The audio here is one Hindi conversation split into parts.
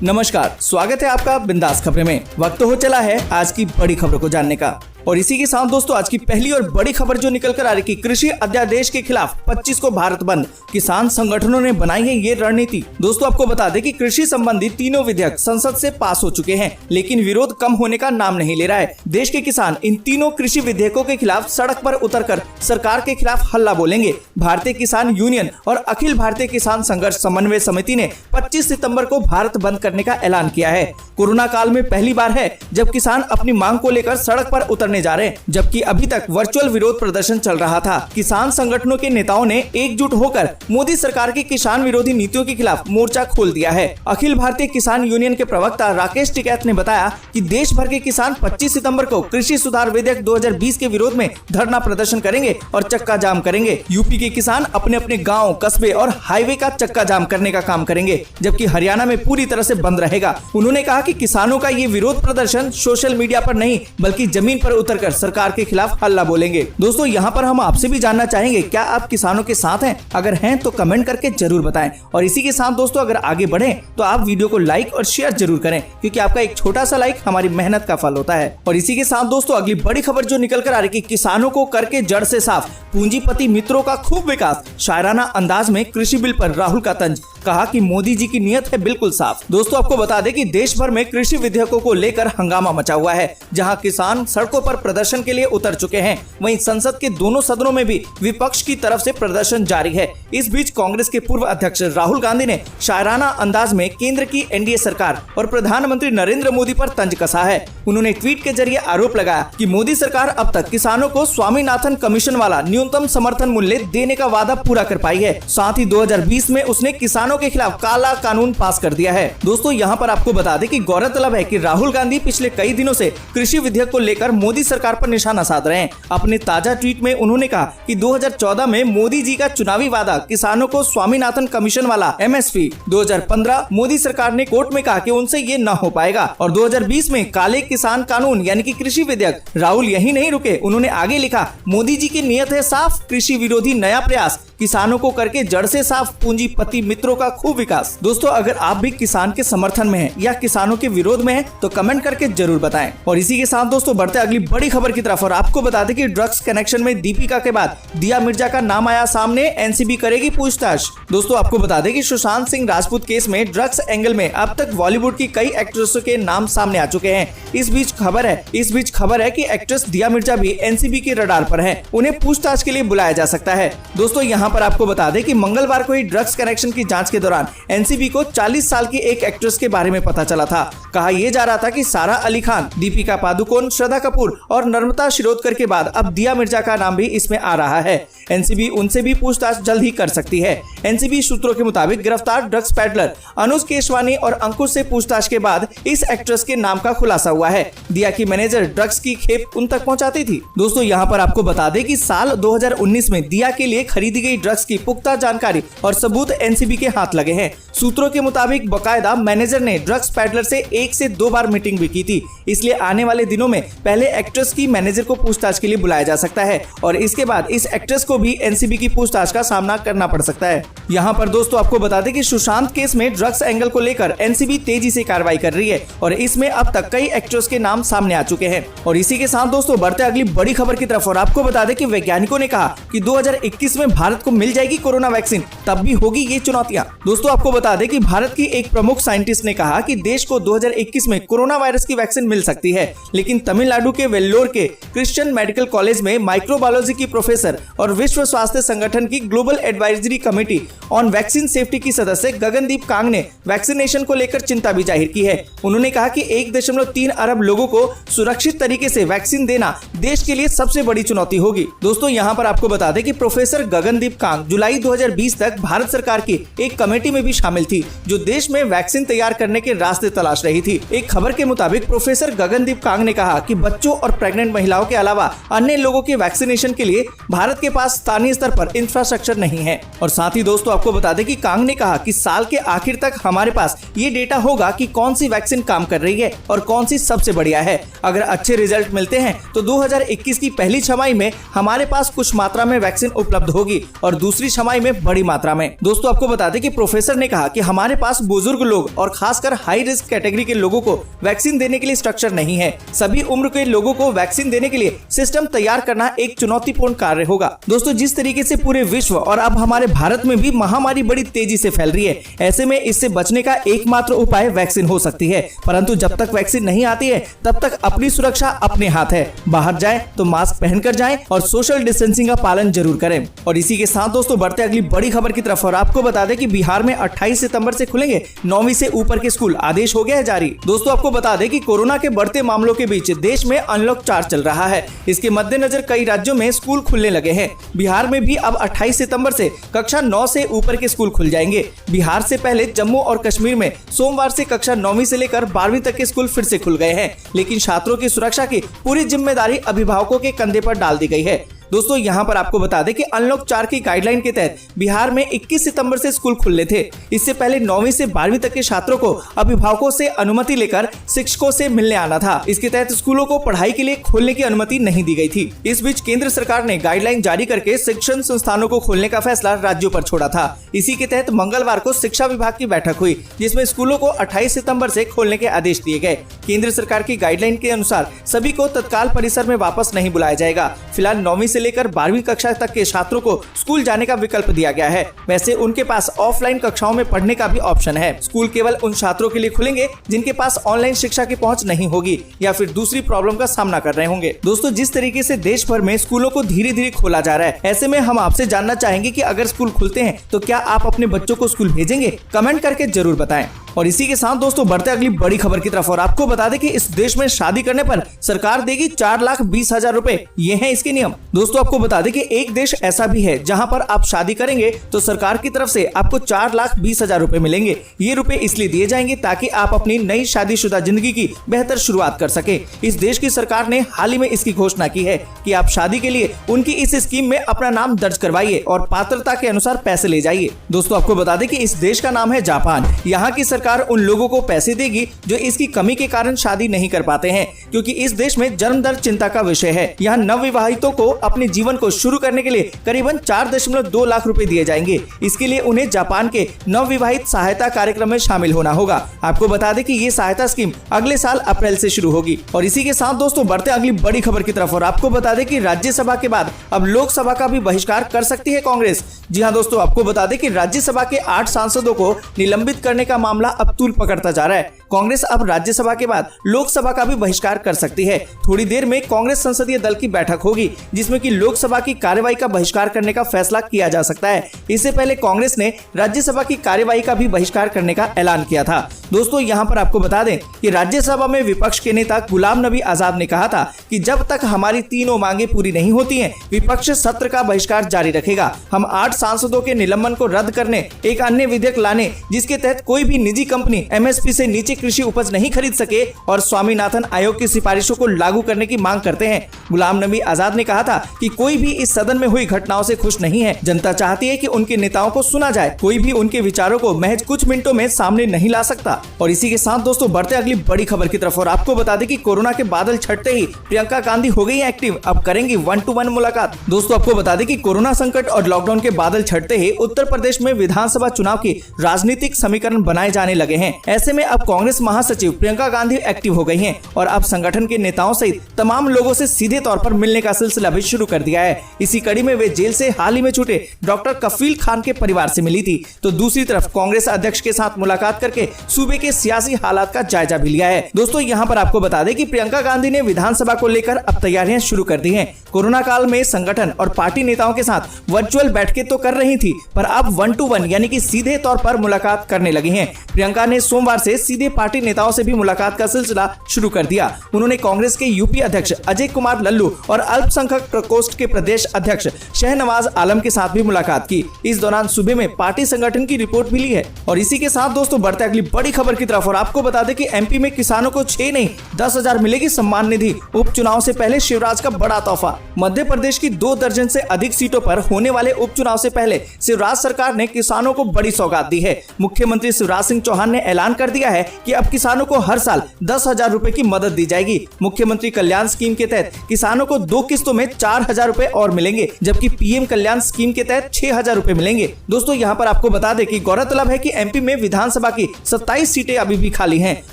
नमस्कार, स्वागत है आपका बिंदास खबरें में। वक्त हो चला है आज की बड़ी खबरों को जानने का और इसी के साथ दोस्तों आज की पहली और बड़ी खबर जो निकल कर आ रही कि कृषि अध्यादेश के खिलाफ 25 को भारत बंद, किसान संगठनों ने बनाई है ये रणनीति। दोस्तों आपको बता दें कि कृषि संबंधी तीनों विधेयक संसद से पास हो चुके हैं, लेकिन विरोध कम होने का नाम नहीं ले रहा है। देश के किसान इन तीनों कृषि विधेयकों के खिलाफ सड़क पर उतरकर सरकार के खिलाफ हल्ला बोलेंगे। भारतीय किसान यूनियन और अखिल भारतीय किसान संघर्ष समन्वय समिति ने 25 सितंबर को भारत बंद करने का ऐलान किया है। कोरोना काल में पहली बार है जब किसान अपनी मांग को लेकर सड़क पर उतरने जा रहे हैं, जबकि अभी तक वर्चुअल विरोध प्रदर्शन चल रहा था। किसान संगठनों के नेताओं ने एकजुट होकर मोदी सरकार की किसान विरोधी नीतियों के खिलाफ मोर्चा खोल दिया है। अखिल भारतीय किसान यूनियन के प्रवक्ता राकेश टिकैत ने बताया कि देश भर के किसान 25 सितंबर को कृषि सुधार विधेयक 2020 के विरोध में धरना प्रदर्शन करेंगे और चक्का जाम करेंगे। यूपी के किसान अपने अपने गाँव, कस्बे और हाईवे का चक्का जाम करने का काम करेंगे, जबकि हरियाणा में पूरी तरह से बंद रहेगा। उन्होंने कहा कि किसानों का ये विरोध प्रदर्शन सोशल मीडिया पर नहीं बल्कि जमीन पर उतरकर सरकार के खिलाफ हल्ला बोलेंगे। दोस्तों यहाँ पर हम आपसे भी जानना चाहेंगे, क्या आप किसानों के साथ हैं? अगर हैं तो कमेंट करके जरूर बताएं। और इसी के साथ दोस्तों अगर आगे बढ़ें तो आप वीडियो को लाइक और शेयर जरूर करें, क्योंकि आपका एक छोटा सा लाइक हमारी मेहनत का फल होता है। और इसी के साथ दोस्तों अगली बड़ी खबर जो निकल कर आ रही कि किसानों को करके जड़ से साफ, पूंजीपति मित्रों का खूब विकास। शायराना अंदाज में कृषि बिल पर राहुल का तंज, कहा कि मोदी जी की नीयत है बिल्कुल साफ। दोस्तों आपको बता दें कि देश भर में कृषि विधेयकों को लेकर हंगामा मचा हुआ है, जहां किसान सड़कों पर प्रदर्शन के लिए उतर चुके हैं। वहीं संसद के दोनों सदनों में भी विपक्ष की तरफ से प्रदर्शन जारी है। इस बीच कांग्रेस के पूर्व अध्यक्ष राहुल गांधी ने शायराना अंदाज में केंद्र की एनडीए सरकार और प्रधानमंत्री नरेंद्र मोदी पर तंज कसा है। उन्होंने ट्वीट के जरिए आरोप लगाया कि मोदी सरकार अब तक किसानों को स्वामीनाथन कमीशन वाला न्यूनतम समर्थन मूल्य देने का वादा पूरा कर पाई है। साथ ही 2020 में उसने किसानों के खिलाफ काला कानून पास कर दिया है। दोस्तों यहाँ पर आपको बता दें कि गौरतलब है कि राहुल गांधी पिछले कई दिनों से कृषि विधेयक को लेकर मोदी सरकार पर निशाना साध रहे हैं। अपने ताजा ट्वीट में उन्होंने कहा कि 2014 में मोदी जी का चुनावी वादा किसानों को स्वामीनाथन कमीशन वाला एमएसपी, 2015 मोदी सरकार ने कोर्ट में कहा कि उनसे ये न हो पाएगा और 2020 में काले किसान कानून यानी कि कृषि विधेयक। राहुल यही नहीं रुके, उन्होंने आगे लिखा, मोदी जी की नीयत है साफ, कृषि विरोधी नया प्रयास, किसानों को करके जड़ से साफ, पूंजीपति मित्रों का खूब विकास। दोस्तों अगर आप भी किसान के समर्थन में हैं या किसानों के विरोध में हैं तो कमेंट करके जरूर बताएं। और इसी के साथ दोस्तों बढ़ते अगली बड़ी खबर की तरफ और आपको बता दें कि ड्रग्स कनेक्शन में दीपिका के बाद दिया मिर्जा का नाम आया सामने, एनसीबी करेगी पूछताछ। दोस्तों आपको बता दें कि सुशांत सिंह राजपूत केस में ड्रग्स एंगल में अब तक बॉलीवुड की कई एक्ट्रेसों के नाम सामने आ चुके हैं। इस बीच खबर है कि एक्ट्रेस दिया मिर्जा भी एनसीबी के रडार पर है, उन्हें पूछताछ के लिए बुलाया जा सकता है। दोस्तों यहाँ पर आपको बता दें कि मंगलवार को ही ड्रग्स कनेक्शन की जांच के दौरान एनसीबी को 40 साल की एक एक्ट्रेस के बारे में पता चला था। कहा यह जा रहा था कि सारा अली खान, दीपिका पादुकोण, श्रद्धा कपूर और नर्मदा शिरोडकर के बाद अब दिया मिर्जा का नाम भी इसमें आ रहा है। एनसीबी उनसे भी पूछताछ जल्द ही कर सकती है। एनसीबी सूत्रों के मुताबिक गिरफ्तार ड्रग्स पैडलर अनुज केशवानी और अंकुश से पूछताछ के बाद इस एक्ट्रेस के नाम का खुलासा हुआ है। दिया की मैनेजर ड्रग्स की खेप उन तक पहुंचाती थी। दोस्तों यहाँ पर आपको बता दें कि साल 2019 में दिया के लिए खरीदी गई ड्रग्स की पुख्ता जानकारी और सबूत एनसीबी के हाथ लगे हैं। सूत्रों के मुताबिक बकायदा मैनेजर ने ड्रग्स पैडलर से 1 से 2 बार मीटिंग भी की थी। इसलिए आने वाले दिनों में पहले एक्ट्रेस की मैनेजर को पूछताछ के लिए बुलाया जा सकता है और इसके बाद इस एक्ट्रेस को भी एनसीबी की पूछताछ का सामना करना पड़ सकता है। यहाँ पर दोस्तों आपको बता दें कि सुशांत केस में ड्रग्स एंगल को लेकर एनसीबी तेजी से कार्रवाई कर रही है और इसमें अब तक कई एक्ट्रेस के नाम सामने आ चुके हैं। और इसी के साथ दोस्तों बढ़ते अगली बड़ी खबर की तरफ और आपको बता दें कि वैज्ञानिकों ने कहा कि 2021 में भारत को मिल जाएगी कोरोना वैक्सीन, तब भी होगी ये चुनौतियां। दोस्तों आपको बता दें कि भारत की एक प्रमुख साइंटिस्ट ने कहा कि देश को 2021 में कोरोना वायरस की वैक्सीन मिल सकती है, लेकिन तमिलनाडु के वेल्लोर के क्रिश्चियन मेडिकल कॉलेज में माइक्रोबायोलॉजी की प्रोफेसर और विश्व स्वास्थ्य संगठन की global advisory committee on vaccine safety की सदस्य गगनदीप कांग ने वैक्सीनेशन को लेकर चिंता भी जाहिर की है। उन्होंने कहा कि 1.3 अरब लोगों को सुरक्षित तरीके से वैक्सीन देना देश के लिए सबसे बड़ी चुनौती होगी। दोस्तों यहाँ पर आपको बता दें कि प्रोफेसर गगनदीप कांग जुलाई 2020 तक भारत सरकार की एक कमेटी में भी शामिल थी, जो देश में वैक्सीन तैयार करने के रास्ते तलाश रही थी। एक खबर के मुताबिक प्रोफेसर गगनदीप कांग ने कहा कि बच्चों और प्रेग्नेंट महिलाओं के अलावा अन्य लोगों के वैक्सीनेशन के लिए भारत के पास स्थानीय स्तर पर इंफ्रास्ट्रक्चर नहीं है। और साथ ही दोस्तों आपको बता दें कि कांग ने कहा कि साल के आखिर तक हमारे पास ये डेटा होगा कि कौन सी वैक्सीन काम कर रही है और कौन सी सबसे बढ़िया है। अगर अच्छे रिजल्ट मिलते हैं तो 2021 की पहली छमाही में हमारे पास कुछ मात्रा में वैक्सीन उपलब्ध होगी और दूसरी छमाही में बड़ी मात्रा में। दोस्तों आपको बता दें कि प्रोफेसर ने कहा कहा कि हमारे पास बुजुर्ग लोग और खासकर हाई रिस्क कैटेगरी के लोगों को वैक्सीन देने के लिए स्ट्रक्चर नहीं है। सभी उम्र के लोगों को वैक्सीन देने के लिए सिस्टम तैयार करना एक चुनौतीपूर्ण कार्य होगा। दोस्तों, जिस तरीके से पूरे विश्व और अब हमारे भारत में भी महामारी बड़ी तेजी से फैल रही है, ऐसे में इससे बचने का एकमात्र उपाय वैक्सीन हो सकती है। परंतु जब तक वैक्सीन नहीं आती है तब तक अपनी सुरक्षा अपने हाथ है। बाहर जाएं तो मास्क पहनकर जाएं और सोशल डिस्टेंसिंग का पालन जरूर करें। और इसी के साथ दोस्तों बढ़ते अगली बड़ी खबर की तरफ। और आपको बता दें कि बिहार में 28 सितंबर से खुलेंगे 9वीं से ऊपर के स्कूल, आदेश हो गया है जारी। दोस्तों, आपको बता दें कि कोरोना के बढ़ते मामलों के बीच देश में अनलॉक 4 चल रहा है। इसके मद्देनजर कई राज्यों में स्कूल खुलने लगे हैं। बिहार में भी अब 28 सितंबर से कक्षा 9 से ऊपर के स्कूल खुल जाएंगे। बिहार से पहले जम्मू और कश्मीर में सोमवार से कक्षा 9वीं से लेकर 12वीं तक के स्कूल फिर से खुल गए हैं, लेकिन छात्रों की सुरक्षा की पूरी जिम्मेदारी अभिभावकों के कंधे पर डाल दी गई है। दोस्तों, यहाँ पर आपको बता दें कि अनलॉक 4 की गाइडलाइन के तहत बिहार में 21 सितंबर से स्कूल खुलने थे। इससे पहले 9वीं से 12वीं तक के छात्रों को अभिभावकों से अनुमति लेकर शिक्षकों से मिलने आना था। इसके तहत स्कूलों को पढ़ाई के लिए खोलने की अनुमति नहीं दी गई थी। इस बीच केंद्र सरकार ने गाइडलाइन जारी करके शिक्षण संस्थानों को खोलने का फैसला राज्यों पर छोड़ा था। इसी के तहत मंगलवार को शिक्षा विभाग की बैठक हुई, जिसमें स्कूलों को 28 सितंबर से खोलने के आदेश दिए गए। केंद्र सरकार की गाइडलाइन के अनुसार सभी को तत्काल परिसर में वापस नहीं बुलाया जाएगा। फिलहाल 9वीं से लेकर 12वीं कक्षा तक के छात्रों को स्कूल जाने का विकल्प दिया गया है। वैसे उनके पास ऑफलाइन कक्षाओं में पढ़ने का भी ऑप्शन है। स्कूल केवल उन छात्रों के लिए खुलेंगे जिनके पास ऑनलाइन शिक्षा की पहुंच नहीं होगी या फिर दूसरी प्रॉब्लम का सामना कर रहे होंगे। दोस्तों, जिस तरीके से देश भर में स्कूलों को धीरे धीरे खोला जा रहा है, ऐसे में हम आपसे जानना चाहेंगे कि अगर स्कूल खुलते हैं तो क्या आप अपने बच्चों को स्कूल भेजेंगे? कमेंट करके जरूर बताएं। और इसी के साथ दोस्तों बढ़ते अगली बड़ी खबर की तरफ। और आपको बता दें कि इस देश में शादी करने पर सरकार देगी 4,20,000 रुपए। ये हैं इसके नियम। दोस्तों, आपको बता दें कि एक देश ऐसा भी है जहां पर आप शादी करेंगे तो सरकार की तरफ से आपको 4,20,000 रुपए मिलेंगे। ये रुपए इसलिए दिए जाएंगे ताकि आप अपनी नई शादीशुदा जिंदगी की बेहतर शुरुआत कर सके। इस देश की सरकार ने हाल ही में इसकी घोषणा की है कि आप शादी के लिए उनकी इस स्कीम में अपना नाम दर्ज करवाइए और पात्रता के अनुसार पैसे ले जाइए। दोस्तों, आपको बता दें कि इस देश का नाम है जापान। यहाँ की सरकार उन लोगों को पैसे देगी जो इसकी कमी के कारण शादी नहीं कर पाते हैं, क्योंकि इस देश में जन्म दर चिंता का विषय है। यहाँ नवविवाहितों को अपने जीवन को शुरू करने के लिए करीबन 4.2 लाख रुपए दिए जाएंगे। इसके लिए उन्हें जापान के नवविवाहित सहायता कार्यक्रम में शामिल होना होगा। आपको बता दें कि ये सहायता स्कीम अगले साल अप्रैल से शुरू होगी। और इसी के साथ दोस्तों बढ़ते अगली बड़ी खबर की तरफ। और आपको बता दें कि राज्यसभा के बाद अब लोकसभा का भी बहिष्कार कर सकती है कांग्रेस। जी हाँ दोस्तों, आपको बता दें कि राज्यसभा के 8 सांसदों को निलंबित करने का मामला अब तूल पकड़ता जा रहा है। कांग्रेस अब राज्यसभा के बाद लोकसभा का भी बहिष्कार कर सकती है। थोड़ी देर में कांग्रेस संसदीय दल की बैठक होगी, जिसमें कि लोकसभा की कार्यवाही का बहिष्कार करने का फैसला किया जा सकता है। इससे पहले कांग्रेस ने राज्यसभा की कार्यवाही का भी बहिष्कार करने का ऐलान किया था। दोस्तों, यहाँ पर आपको बता दें कि राज्यसभा में विपक्ष के नेता गुलाम नबी आजाद ने कहा था कि जब तक हमारी तीनों मांगे पूरी नहीं होती हैं, विपक्ष सत्र का बहिष्कार जारी रखेगा। हम 8 सांसदों के निलंबन को रद्द करने, एक अन्य विधेयक लाने जिसके तहत कोई भी निजी कंपनी एमएसपी से नीचे कृषि उपज नहीं खरीद सके और स्वामीनाथन आयोग की सिफारिशों को लागू करने की मांग करते हैं। गुलाम नबी आजाद ने कहा था कि कोई भी इस सदन में हुई घटनाओं से खुश नहीं है। जनता चाहती है कि उनके नेताओं को सुना जाए। कोई भी उनके विचारों को महज कुछ मिनटों में सामने नहीं ला सकता। और इसी के साथ दोस्तों बढ़ते अगली बड़ी खबर की तरफ। और आपको बता दें कि कोरोना के बादल छटते ही प्रियंका गांधी हो गई एक्टिव। अब करेंगी 1-to-1 मुलाकात। दोस्तों, आपको बता दें कि कोरोना संकट और लॉकडाउन के बादल छटते ही उत्तर प्रदेश में विधानसभा चुनाव की राजनीतिक समीकरण बनाए जाने लगे हैं। ऐसे में अब कांग्रेस महासचिव प्रियंका गांधी एक्टिव हो गई हैं और अब संगठन के नेताओं सहित तमाम लोगों से सीधे तौर पर मिलने का सिलसिला भी शुरू कर दिया है। इसी कड़ी में वे जेल से हाल ही में छूटे डॉक्टर कफील खान के परिवार से मिली थी, तो दूसरी तरफ कांग्रेस अध्यक्ष के साथ मुलाकात करके सूबे के सियासी हालात का जायजा भी लिया है। दोस्तों, यहाँ पर आपको बता दें कि प्रियंका गांधी ने विधानसभा को लेकर अब तैयारियां शुरू कर दी हैं। कोरोना काल में संगठन और पार्टी नेताओं के साथ वर्चुअल बैठकें तो कर रही थी, पर अब 1-to-1 यानी कि सीधे तौर पर मुलाकात करने लगी हैं। प्रियंका ने सोमवार से सीधे पार्टी नेताओं से भी मुलाकात का सिलसिला शुरू कर दिया। उन्होंने कांग्रेस के यूपी अध्यक्ष अजय कुमार लल्लू और अल्पसंख्यक प्रकोष्ठ के प्रदेश अध्यक्ष शहनवाज आलम के साथ भी मुलाकात की। इस दौरान सूबे में पार्टी संगठन की रिपोर्ट भी ली है। और इसी के साथ दोस्तों बढ़ते अगली बड़ी खबर की तरफ। और आपको बता दें कि एमपी में किसानों को 6 नहीं 10,000 मिलेगी सम्मान निधि। उपचुनाव से पहले शिवराज का बड़ा तोहफा। मध्य प्रदेश की 2 दर्जन से अधिक सीटों पर होने वाले उपचुनाव से पहले शिवराज सरकार ने किसानों को बड़ी सौगात दी है। मुख्यमंत्री शिवराज सिंह चौहान ने ऐलान कर दिया है कि अब किसानों को हर साल 10,000 रुपए की मदद दी जाएगी। मुख्यमंत्री कल्याण स्कीम के तहत किसानों को 2 किस्तों में 4,000 रुपए और मिलेंगे, जबकि पीएम कल्याण स्कीम के तहत 6,000 रुपए मिलेंगे। दोस्तों यहाँ पर आपको बता दें कि गौरतलब है कि एमपी में विधानसभा की 27 सीटें अभी भी खाली हैं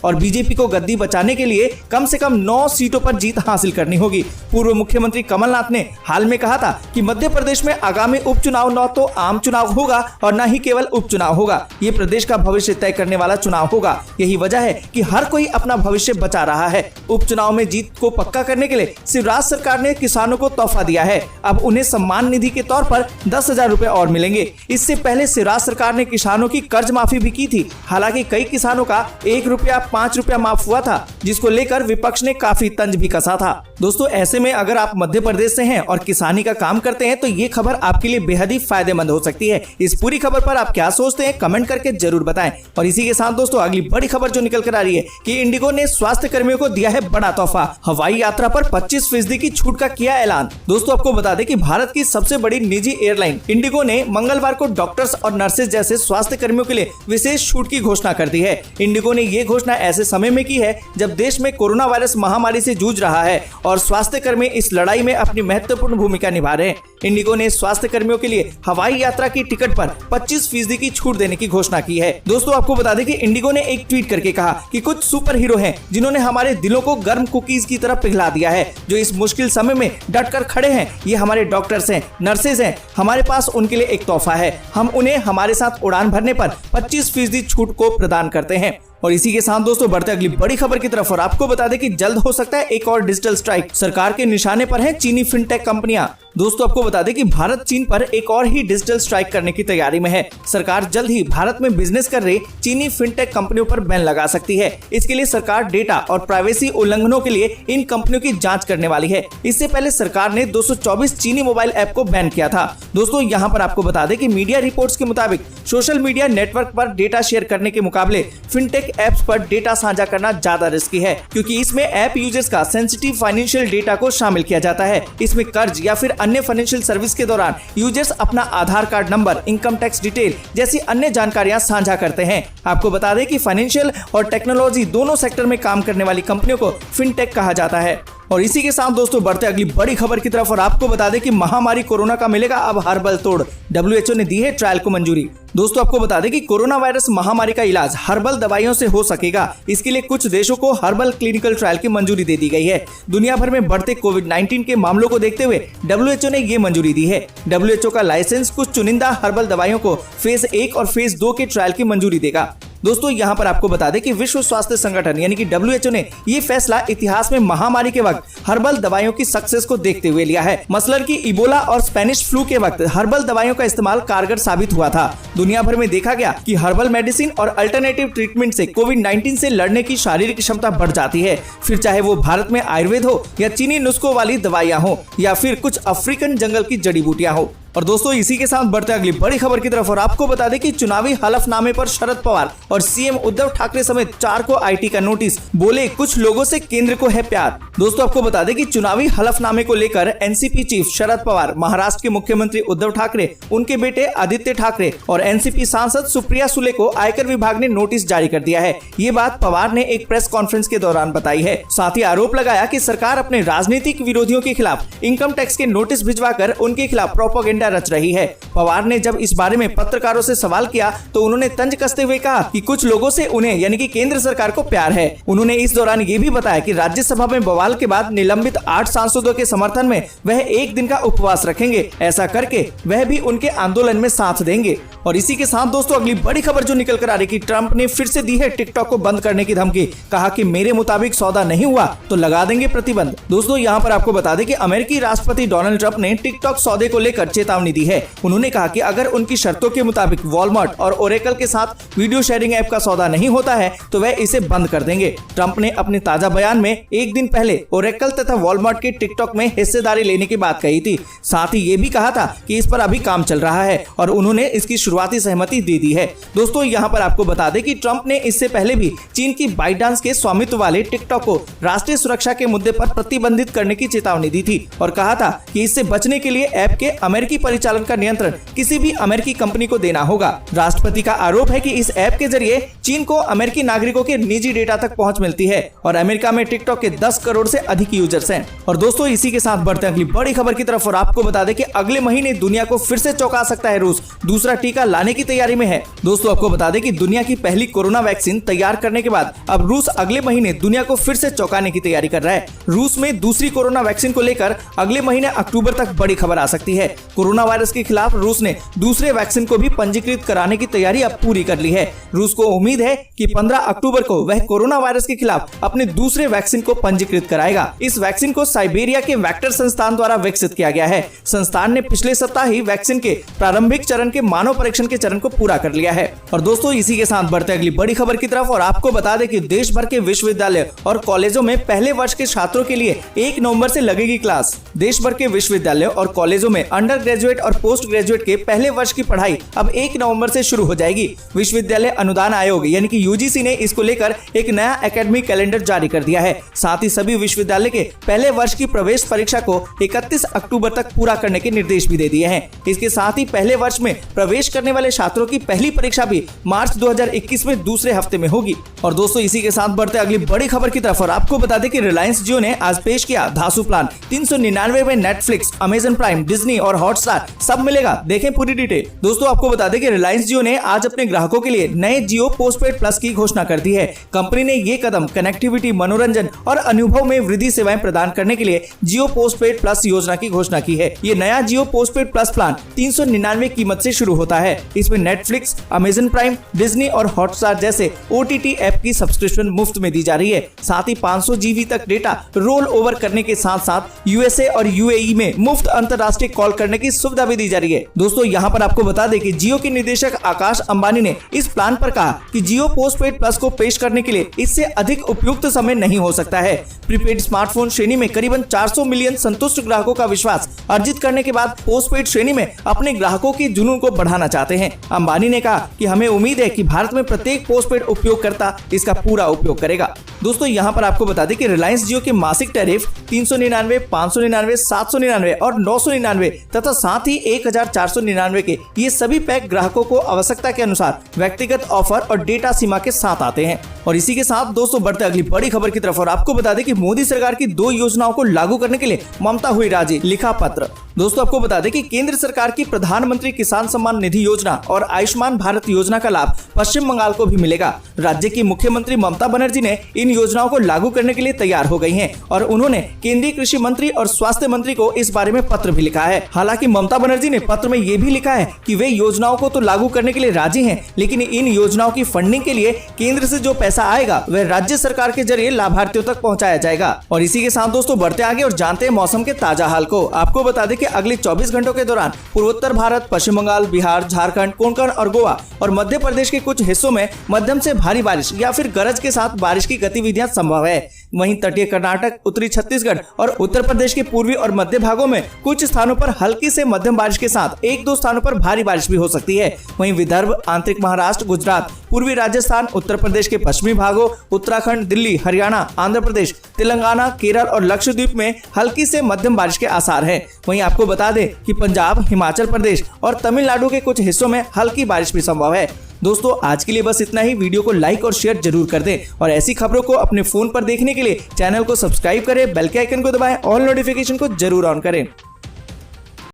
और बीजेपी को गद्दी बचाने के लिए कम से कम 9 सीटों पर जीत हासिल करनी होगी। पूर्व मुख्यमंत्री कमलनाथ ने हाल में कहा था कि मध्य प्रदेश में आगामी उपचुनाव न तो आम चुनाव होगा और न ही केवल उपचुनाव होगा, ये प्रदेश का भविष्य तय करने वाला चुनाव होगा। यही वजह है कि हर कोई अपना भविष्य बचा रहा है। उपचुनाव में जीत को पक्का करने के लिए शिवराज सरकार ने किसानों को तोहफा दिया है। अब उन्हें सम्मान निधि के तौर पर 10,000 रुपए और मिलेंगे। इससे पहले शिवराज सरकार ने किसानों की कर्ज माफी भी की थी। हालांकि कई किसानों का 1 रुपया 5 रुपया माफ हुआ था, जिसको लेकर विपक्ष ने काफी तंज भी कसा था। दोस्तों ऐसे में अगर आप मध्य प्रदेश से हैं और किसानी का काम करते हैं तो ये खबर आपके लिए बेहद ही फायदेमंद हो सकती है। इस पूरी खबर पर आप क्या सोचते हैं कमेंट करके जरूर बताएं। और इसी के साथ दोस्तों अगली बड़ी खबर जो निकल कर आ रही है कि इंडिगो ने स्वास्थ्य कर्मियों को दिया है बड़ा तोहफा। हवाई यात्रा पर 25% की छूट का किया ऐलान। दोस्तों आपको बता दें कि भारत की सबसे बड़ी निजी एयरलाइन इंडिगो ने मंगलवार को डॉक्टर्स और नर्सेज जैसे स्वास्थ्य कर्मियों के लिए विशेष छूट की घोषणा कर दी है। इंडिगो ने ये घोषणा ऐसे समय में की है जब देश में कोरोना वायरस महामारी से जूझ रहा है और स्वास्थ्य कर्मी इस लड़ाई में अपनी महत्वपूर्ण भूमिका निभा रहे हैं। इंडिगो ने स्वास्थ्य कर्मियों के लिए हवाई यात्रा की टिकट पर 25% की छूट देने की घोषणा की है। दोस्तों आपको बता दें कि इंडिगो ने एक ट्वीट करके कहा कि कुछ सुपर हीरो हैं जिन्होंने हमारे दिलों को गर्म कुकीज की तरह पिघला दिया है, जो इस मुश्किल समय में डटकर खड़े हैं। ये हमारे डॉक्टर्स हैं, नर्सेज हैं। हमारे पास उनके लिए एक तोहफा है। हम उन्हें हमारे साथ उड़ान भरने पर 25% छूट को प्रदान करते हैं। और इसी के साथ दोस्तों बढ़ते अगली बड़ी खबर की तरफ और आपको बता दें कि जल्द हो सकता है एक और डिजिटल स्ट्राइक। सरकार के निशाने पर है चीनी फिनटेक कंपनियां। दोस्तों आपको बता दें कि भारत चीन पर एक और ही डिजिटल स्ट्राइक करने की तैयारी में है। सरकार जल्द ही भारत में बिजनेस कर रही चीनी फिनटेक कंपनियों पर बैन लगा सकती है। इसके लिए सरकार डेटा और प्राइवेसी उल्लंघनों के लिए इन कंपनियों की जांच करने वाली है। इससे पहले सरकार ने 224 चीनी मोबाइल ऐप को बैन किया था। दोस्तों यहाँ पर आपको बता दें कि मीडिया रिपोर्ट्स के मुताबिक सोशल मीडिया नेटवर्क पर डेटा शेयर करने के मुकाबले फिनटेक ऐप्स पर डेटा साझा करना ज्यादा रिस्की है, क्योंकि इसमें ऐप यूजर्स का सेंसिटिव फाइनेंशियल डेटा को शामिल किया जाता है। इसमें कर्ज या फिर अन्य फाइनेंशियल सर्विस के दौरान यूजर्स अपना Aadhaar card number, income tax detail जैसी अन्य जानकारियां साझा करते हैं। आपको बता दें कि फाइनेंशियल और टेक्नोलॉजी दोनों सेक्टर में काम करने वाली कंपनियों को फिनटेक कहा जाता है। और इसी के साथ दोस्तों बढ़ते अगली बड़ी खबर की तरफ और आपको बता दें कि महामारी कोरोना का मिलेगा अब हर्बल तोड़। WHO ने दी है ट्रायल को मंजूरी। दोस्तों आपको बता दें कि कोरोना वायरस महामारी का इलाज हर्बल दवाइयों से हो सकेगा। इसके लिए कुछ देशों को हर्बल क्लिनिकल ट्रायल की मंजूरी दे दी गई है। दुनिया भर में बढ़ते कोविड-19 के मामलों को देखते हुए WHO ने ये मंजूरी दी है। WHO का लाइसेंस कुछ चुनिंदा हर्बल दवाइयों को फेज 1 और फेज 2 के ट्रायल की मंजूरी देगा। दोस्तों यहाँ पर आपको बता दें कि विश्व स्वास्थ्य संगठन यानी कि WHO ने ये फैसला इतिहास में महामारी के वक्त हर्बल दवाइयों की सक्सेस को देखते हुए लिया है। मसलन कि इबोला और स्पेनिश फ्लू के वक्त हर्बल दवाइयों का इस्तेमाल कारगर साबित हुआ था। दुनिया भर में देखा गया कि हर्बल मेडिसिन और अल्टरनेटिव ट्रीटमेंट से कोविड-19 से लड़ने की शारीरिक क्षमता बढ़ जाती है। फिर चाहे वो भारत में आयुर्वेद हो या चीनी नुस्खों वाली दवाइयाँ हो या फिर कुछ अफ्रीकन जंगल की जड़ी बूटियाँ हो। और दोस्तों इसी के साथ बढ़ते अगली बड़ी खबर की तरफ और आपको बता दें कि चुनावी हलफनामे पर शरद पवार और सीएम उद्धव ठाकरे समेत 4 को आईटी का नोटिस। बोले कुछ लोगों से केंद्र को है प्यार। दोस्तों आपको बता दें कि चुनावी हलफनामे को लेकर एनसीपी चीफ शरद पवार, महाराष्ट्र के मुख्यमंत्री उद्धव ठाकरे, उनके बेटे आदित्य ठाकरे और एनसीपी सांसद सुप्रिया सुले को आयकर विभाग ने नोटिस जारी कर दिया है। ये बात पवार ने एक प्रेस कॉन्फ्रेंस के दौरान बताई है। साथ ही आरोप लगाया कि सरकार अपने राजनीतिक विरोधियों के खिलाफ इनकम टैक्स के नोटिस भिजवाकर उनके खिलाफ प्रोपेगेंडा रच रही है। पवार ने जब इस बारे में पत्रकारों से सवाल किया तो उन्होंने तंज कसते हुए कहा कि कुछ लोगों से उन्हें यानी कि केंद्र सरकार को प्यार है। उन्होंने इस दौरान ये भी बताया कि राज्यसभा में बवाल के बाद निलंबित 8 सांसदों के समर्थन में वह 1 दिन का उपवास रखेंगे। ऐसा करके वह भी उनके आंदोलन में साथ देंगे। और इसी के साथ दोस्तों अगली बड़ी खबर जो निकल कर आ रही कि ट्रंप ने फिर से दी है टिकटॉक को बंद करने की धमकी। कहा कि मेरे मुताबिक सौदा नहीं हुआ तो लगा देंगे प्रतिबंध। दोस्तों यहाँ पर आपको बता दें कि अमेरिकी राष्ट्रपति डोनाल्ड ट्रंप ने टिकटॉक सौदे को लेकर चेतावनी चेतावनी दी है। उन्होंने कहा कि अगर उनकी शर्तों के मुताबिक वॉलमार्ट और ओरेकल के साथ वीडियो शेयरिंग ऐप का सौदा नहीं होता है तो वह इसे बंद कर देंगे। ट्रंप ने अपने ताजा बयान में एक दिन पहले ओरेकल तथा वॉलमार्ट के टिकटॉक में हिस्सेदारी लेने की बात कही थी। साथ ही ये भी कहा था कि इस पर अभी काम चल रहा है और उन्होंने इसकी शुरुआती सहमति दे दी है। दोस्तों यहाँ पर आपको बता दें कि ट्रंप ने इससे पहले भी चीन की बाइटडांस के स्वामित्व वाले टिकटॉक को राष्ट्रीय सुरक्षा के मुद्दे पर प्रतिबंधित करने की चेतावनी दी थी और कहा था कि इससे बचने के लिए ऐप के अमेरिकी परिचालन का नियंत्रण किसी भी अमेरिकी कंपनी को देना होगा। राष्ट्रपति का आरोप है कि इस ऐप के जरिए चीन को अमेरिकी नागरिकों के निजी डेटा तक पहुंच मिलती है और अमेरिका में टिकटॉक के 10 करोड़ से अधिक यूजर्स हैं। और दोस्तों इसी के साथ बढ़ते हैं अगली बड़ी खबर की तरफ और आपको बता दें कि अगले महीने दुनिया को फिर से चौंका सकता है रूस, दूसरा टीका लाने की तैयारी में है। दोस्तों आपको बता दें कि दुनिया की पहली कोरोना वैक्सीन तैयार करने के बाद अब रूस अगले महीने दुनिया को फिर से चौंकाने की तैयारी कर रहा है। रूस में दूसरी कोरोना वैक्सीन को लेकर अगले महीने अक्टूबर तक बड़ी खबर आ सकती है। कोरोना वायरस के खिलाफ रूस ने दूसरे वैक्सीन को भी पंजीकृत कराने की तैयारी अब पूरी कर ली है। रूस को उम्मीद है कि 15 अक्टूबर को वह कोरोना वायरस के खिलाफ अपने दूसरे वैक्सीन को पंजीकृत कराएगा। इस वैक्सीन को साइबेरिया के वेक्टर संस्थान द्वारा विकसित किया गया है। संस्थान ने पिछले सप्ताह ही वैक्सीन के प्रारंभिक चरण के मानव परीक्षण के चरण को पूरा कर लिया है। और दोस्तों इसी के साथ बढ़ते अगली बड़ी खबर की तरफ और आपको बता दें कि देश भर के विश्वविद्यालय और कॉलेजों में पहले वर्ष के छात्रों के लिए 1 नवंबर से लगेगी क्लास। देश भर के विश्वविद्यालय और कॉलेजों में अंडर ग्रेजुएट और पोस्ट ग्रेजुएट के पहले वर्ष की पढ़ाई अब 1 नवंबर से शुरू हो जाएगी। विश्वविद्यालय अनुदान आयोग यानी कि यूजीसी ने इसको लेकर एक नया एकेडमिक कैलेंडर जारी कर दिया है। साथ ही सभी विश्वविद्यालय के पहले वर्ष की प्रवेश परीक्षा को 31 अक्टूबर तक पूरा करने के निर्देश भी दे दिए हैं। इसके साथ ही पहले वर्ष में प्रवेश करने वाले छात्रों की पहली परीक्षा भी मार्च 2021 में दूसरे हफ्ते में होगी। और दोस्तों इसी के साथ बढ़ते अगली बड़ी खबर की तरफ और आपको बता दें कि रिलायंस जियो ने आज पेश किया धांसू प्लान। 399 में नेटफ्लिक्स, अमेजन प्राइम, डिज्नी और हॉटस्टार सब मिलेगा। देखें पूरी डिटेल। दोस्तों आपको बता दें कि रिलायंस जियो ने आज अपने ग्राहकों के लिए नए जियो पोस्टपेड प्लस की घोषणा कर दी है। कंपनी ने ये कदम कनेक्टिविटी, मनोरंजन और अनुभव में वृद्धि सेवाएं प्रदान करने के लिए जियो पोस्टपेड प्लस योजना की घोषणा की है। ये नया जियो पोस्टपेड प्लस प्लान 399 कीमत से शुरू होता है। इसमें नेटफ्लिक्स, अमेजन प्राइम, डिज्नी और हॉटस्टार जैसे ओटीटी ऐप की सब्सक्रिप्शन मुफ्त में दी जा रही है। साथ ही 500 जीबी तक डेटा रोल ओवर करने के साथ साथ यूएसए और यूएई में मुफ्त अंतर्राष्ट्रीय कॉल करने की सुविधा भी दी जा रही है। दोस्तों यहाँ पर आपको बता दें कि जियो के निदेशक आकाश अंबानी ने इस प्लान पर कहा कि जियो पोस्टपेड प्लस को पेश करने के लिए इससे अधिक उपयुक्त समय नहीं हो सकता है। प्रीपेड स्मार्टफोन श्रेणी में करीबन 400 मिलियन संतुष्ट ग्राहकों का विश्वास अर्जित करने के बाद पोस्टपेड श्रेणी में अपने ग्राहकों के जुनून को बढ़ाना चाहते हैं। अंबानी ने कहा कि हमें उम्मीद है कि भारत में प्रत्येक पोस्टपेड उपयोगकर्ता इसका पूरा उपयोग करेगा। दोस्तों यहाँ पर आपको बता दें कि रिलायंस जियो के मासिक टैरिफ 399, 599, 799 और 999 तथा साथ ही 1499 के ये सभी पैक ग्राहकों को आवश्यकता के अनुसार व्यक्तिगत ऑफर और डेटा सीमा के साथ आते हैं। और इसी के साथ दोस्तों बढ़ते अगली बड़ी खबर की तरफ और आपको बता दें कि मोदी सरकार की 2 योजनाओं को लागू करने के लिए ममता हुई राजी, लिखा पत्र। दोस्तों आपको बता दें कि केंद्र सरकार की प्रधानमंत्री किसान सम्मान निधि योजना और आयुष्मान भारत योजना का लाभ पश्चिम बंगाल को भी मिलेगा। राज्य की मुख्यमंत्री ममता बनर्जी ने इन योजनाओं को लागू करने के लिए तैयार हो गई हैं और उन्होंने केंद्रीय कृषि मंत्री और स्वास्थ्य मंत्री को इस बारे में पत्र भी लिखा है। हालांकि ममता बनर्जी ने पत्र में ये भी लिखा है कि वे योजनाओं को तो लागू करने के लिए राजी हैं, लेकिन इन योजनाओं की फंडिंग के लिए केंद्र से जो पैसा आएगा वह राज्य सरकार के जरिए लाभार्थियों तक पहुँचाया जाएगा। और इसी के साथ दोस्तों बढ़ते आगे और जानते हैं मौसम के ताजा हाल को। आपको बता दें कि अगले 24 घंटों के दौरान पूर्वोत्तर भारत, पश्चिम बंगाल, बिहार, झारखंड, कोंकण और गोवा और मध्य प्रदेश के कुछ हिस्सों में मध्यम से भारी बारिश या फिर गरज के साथ बारिश की गतिविधियां संभव है। वहीं तटीय कर्नाटक, उत्तरी छत्तीसगढ़ और उत्तर प्रदेश के पूर्वी और मध्य भागों में कुछ स्थानों पर हल्की से मध्यम बारिश के साथ 1-2 स्थानों पर भारी बारिश भी हो सकती है। वहीं विदर्भ, आंतरिक महाराष्ट्र, गुजरात, पूर्वी राजस्थान, उत्तर प्रदेश के पश्चिमी भागों, उत्तराखंड, दिल्ली, हरियाणा, आंध्र प्रदेश, तेलंगाना, केरल और लक्षद्वीप में हल्की से मध्यम बारिश के आसार हैं। वहीं आपको बता दें कि पंजाब, हिमाचल प्रदेश और तमिलनाडु के कुछ हिस्सों में हल्की बारिश भी संभव है। दोस्तों आज के लिए बस इतना ही। वीडियो को लाइक और शेयर जरूर कर दें और ऐसी खबरों को अपने फोन पर देखने के लिए चैनल को सब्सक्राइब करें, बेल के आइकन को दबाएं और नोटिफिकेशन को जरूर ऑन करें।